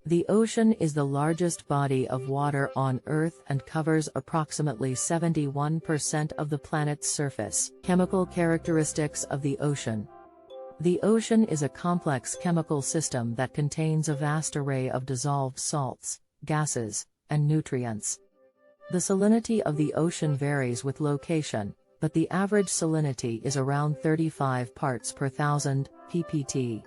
The ocean is the largest body of water on Earth and covers approximately 71% of the planet's surface. Chemical characteristics of the ocean. The ocean is a complex chemical system that contains a vast array of dissolved salts, gases, and nutrients. The salinity of the ocean varies with location, but the average salinity is around 35 parts per thousand, ppt.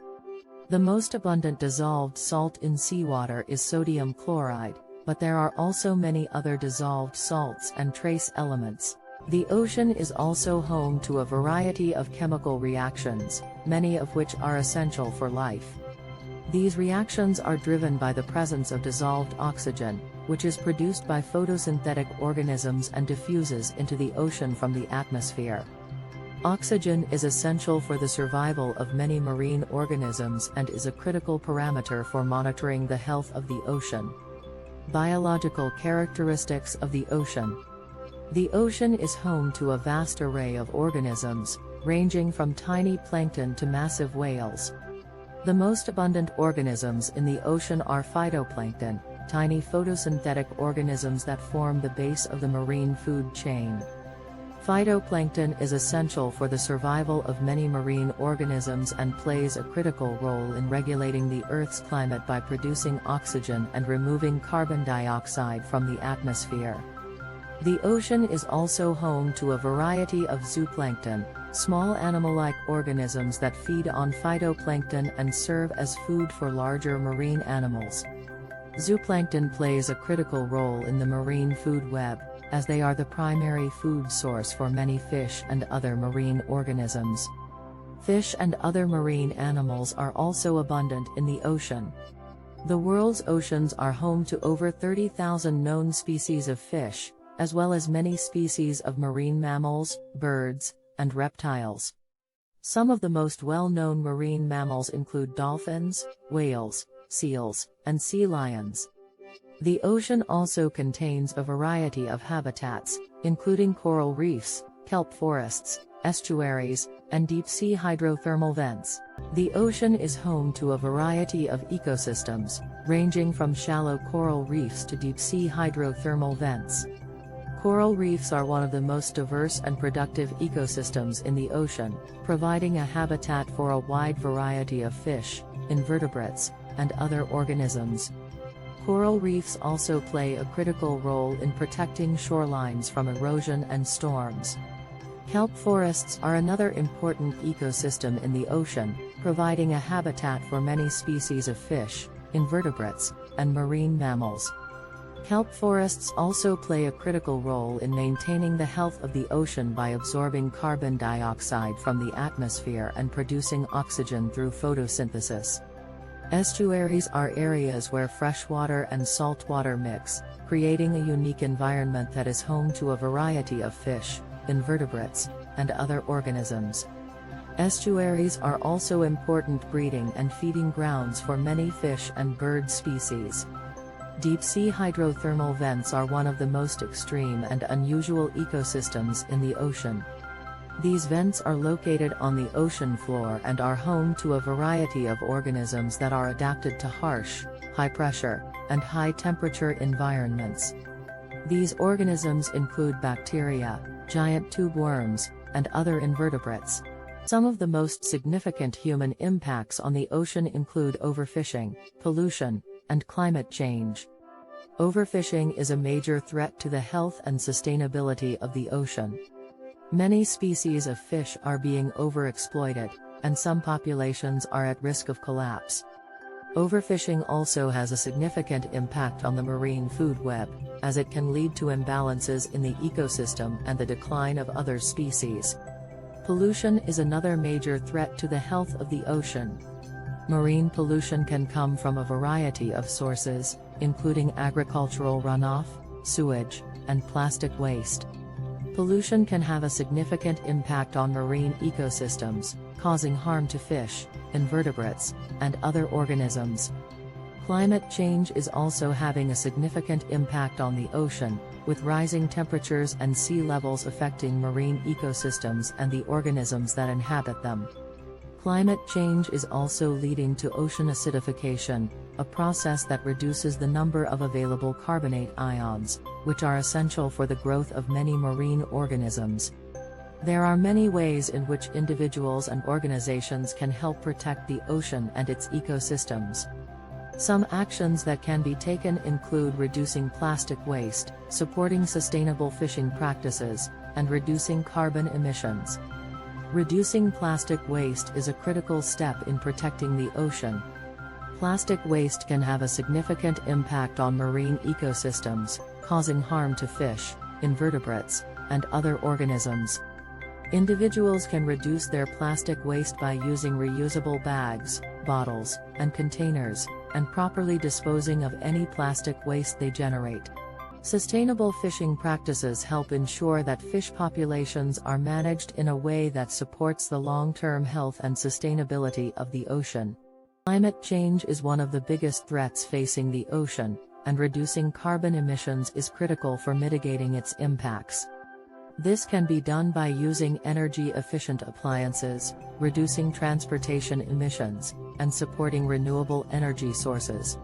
The most abundant dissolved salt in seawater is sodium chloride, but there are also many other dissolved salts and trace elements. The ocean is also home to a variety of chemical reactions, many of which are essential for life. These reactions are driven by the presence of dissolved oxygen, which is produced by photosynthetic organisms and diffuses into the ocean from the atmosphere. Oxygen is essential for the survival of many marine organisms and is a critical parameter for monitoring the health of the ocean. Biological characteristics of the ocean. The ocean is home to a vast array of organisms, ranging from tiny plankton to massive whales. The most abundant organisms in the ocean are phytoplankton, tiny photosynthetic organisms that form the base of the marine food chain. Phytoplankton is essential for the survival of many marine organisms and plays a critical role in regulating the Earth's climate by producing oxygen and removing carbon dioxide from the atmosphere. The ocean is also home to a variety of zooplankton, small animal-like organisms that feed on phytoplankton and serve as food for larger marine animals. Zooplankton plays a critical role in the marine food web, as they are the primary food source for many fish and other marine organisms. Fish and other marine animals are also abundant in the ocean. The world's oceans are home to over 30,000 known species of fish, as well as many species of marine mammals, birds, and reptiles. Some of the most well-known marine mammals include dolphins, whales, seals, and sea lions. The ocean also contains a variety of habitats, including coral reefs, kelp forests, estuaries, and deep-sea hydrothermal vents. The ocean is home to a variety of ecosystems, ranging from shallow coral reefs to deep-sea hydrothermal vents. Coral reefs are one of the most diverse and productive ecosystems in the ocean, providing a habitat for a wide variety of fish, invertebrates, and other organisms. Coral reefs also play a critical role in protecting shorelines from erosion and storms. Kelp forests are another important ecosystem in the ocean, providing a habitat for many species of fish, invertebrates, and marine mammals. Kelp forests also play a critical role in maintaining the health of the ocean by absorbing carbon dioxide from the atmosphere and producing oxygen through photosynthesis. Estuaries are areas where freshwater and saltwater mix, creating a unique environment that is home to a variety of fish, invertebrates, and other organisms. Estuaries are also important breeding and feeding grounds for many fish and bird species. Deep-sea hydrothermal vents are one of the most extreme and unusual ecosystems in the ocean. These vents are located on the ocean floor and are home to a variety of organisms that are adapted to harsh, high-pressure, and high-temperature environments. These organisms include bacteria, giant tube worms, and other invertebrates. Some of the most significant human impacts on the ocean include overfishing, pollution, and climate change. Overfishing is a major threat to the health and sustainability of the ocean. Many species of fish are being overexploited, and some populations are at risk of collapse. Overfishing also has a significant impact on the marine food web, as it can lead to imbalances in the ecosystem and the decline of other species. Pollution is another major threat to the health of the ocean. Marine pollution can come from a variety of sources, including agricultural runoff, sewage, and plastic waste. Pollution can have a significant impact on marine ecosystems, causing harm to fish, invertebrates, and other organisms. Climate change is also having a significant impact on the ocean, with rising temperatures and sea levels affecting marine ecosystems and the organisms that inhabit them. Climate change is also leading to ocean acidification, a process that reduces the number of available carbonate ions, which are essential for the growth of many marine organisms. There are many ways in which individuals and organizations can help protect the ocean and its ecosystems. Some actions that can be taken include reducing plastic waste, supporting sustainable fishing practices, and reducing carbon emissions. Reducing plastic waste is a critical step in protecting the ocean. Plastic waste can have a significant impact on marine ecosystems, causing harm to fish, invertebrates, and other organisms. Individuals can reduce their plastic waste by using reusable bags, bottles, and containers, and properly disposing of any plastic waste they generate. Sustainable fishing practices help ensure that fish populations are managed in a way that supports the long-term health and sustainability of the ocean. Climate change is one of the biggest threats facing the ocean, and reducing carbon emissions is critical for mitigating its impacts. This can be done by using energy-efficient appliances, reducing transportation emissions, and supporting renewable energy sources.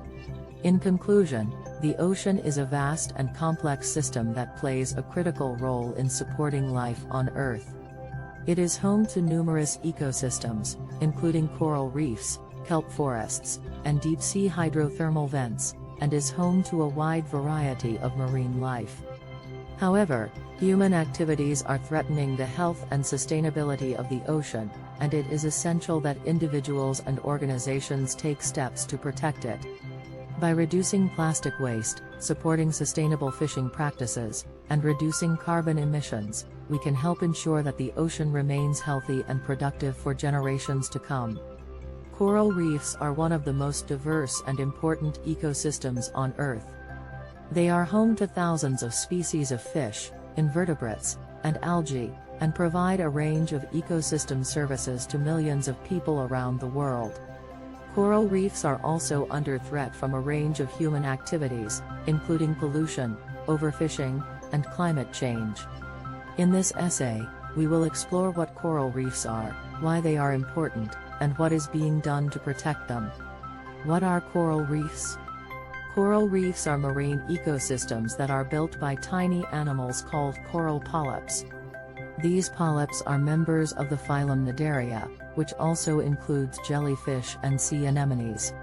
In conclusion, the ocean is a vast and complex system that plays a critical role in supporting life on Earth. It is home to numerous ecosystems, including coral reefs, kelp forests, and deep-sea hydrothermal vents, and is home to a wide variety of marine life. However, human activities are threatening the health and sustainability of the ocean, and it is essential that individuals and organizations take steps to protect it. By reducing plastic waste, supporting sustainable fishing practices, and reducing carbon emissions, we can help ensure that the ocean remains healthy and productive for generations to come. Coral reefs are one of the most diverse and important ecosystems on Earth. They are home to thousands of species of fish, invertebrates, and algae, and provide a range of ecosystem services to millions of people around the world. Coral reefs are also under threat from a range of human activities, including pollution, overfishing, and climate change. In this essay, we will explore what coral reefs are, why they are important, and what is being done to protect them. What are coral reefs? Coral reefs are marine ecosystems that are built by tiny animals called coral polyps. These polyps are members of the phylum Cnidaria, which also includes jellyfish and sea anemones.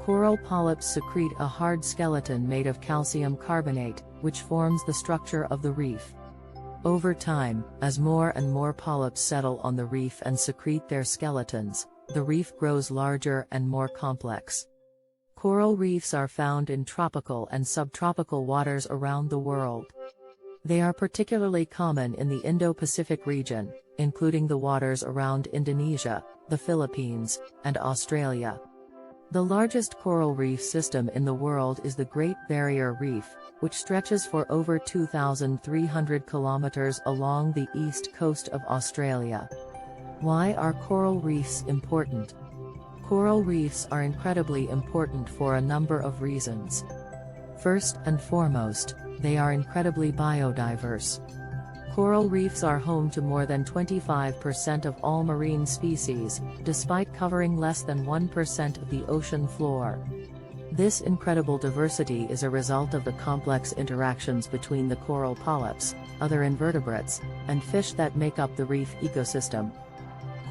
Coral polyps secrete a hard skeleton made of calcium carbonate, which forms the structure of the reef. Over time, as more and more polyps settle on the reef and secrete their skeletons, the reef grows larger and more complex. Coral reefs are found in tropical and subtropical waters around the world. They are particularly common in the Indo-Pacific region, including the waters around Indonesia, the Philippines, and Australia. The largest coral reef system in the world is the Great Barrier Reef, which stretches for over 2,300 kilometers along the east coast of Australia. Why are coral reefs important? Coral reefs are incredibly important for a number of reasons. First and foremost, they are incredibly biodiverse. Coral reefs are home to more than 25% of all marine species, despite covering less than 1% of the ocean floor. This incredible diversity is a result of the complex interactions between the coral polyps, other invertebrates, and fish that make up the reef ecosystem.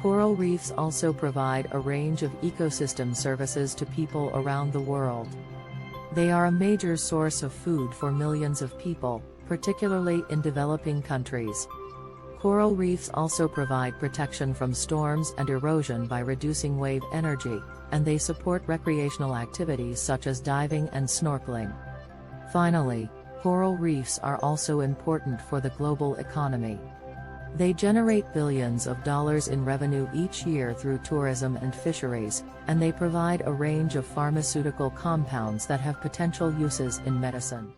Coral reefs also provide a range of ecosystem services to people around the world. They are a major source of food for millions of people, particularly in developing countries. Coral reefs also provide protection from storms and erosion by reducing wave energy, and they support recreational activities such as diving and snorkeling. Finally, coral reefs are also important for the global economy. They generate billions of dollars in revenue each year through tourism and fisheries, and they provide a range of pharmaceutical compounds that have potential uses in medicine.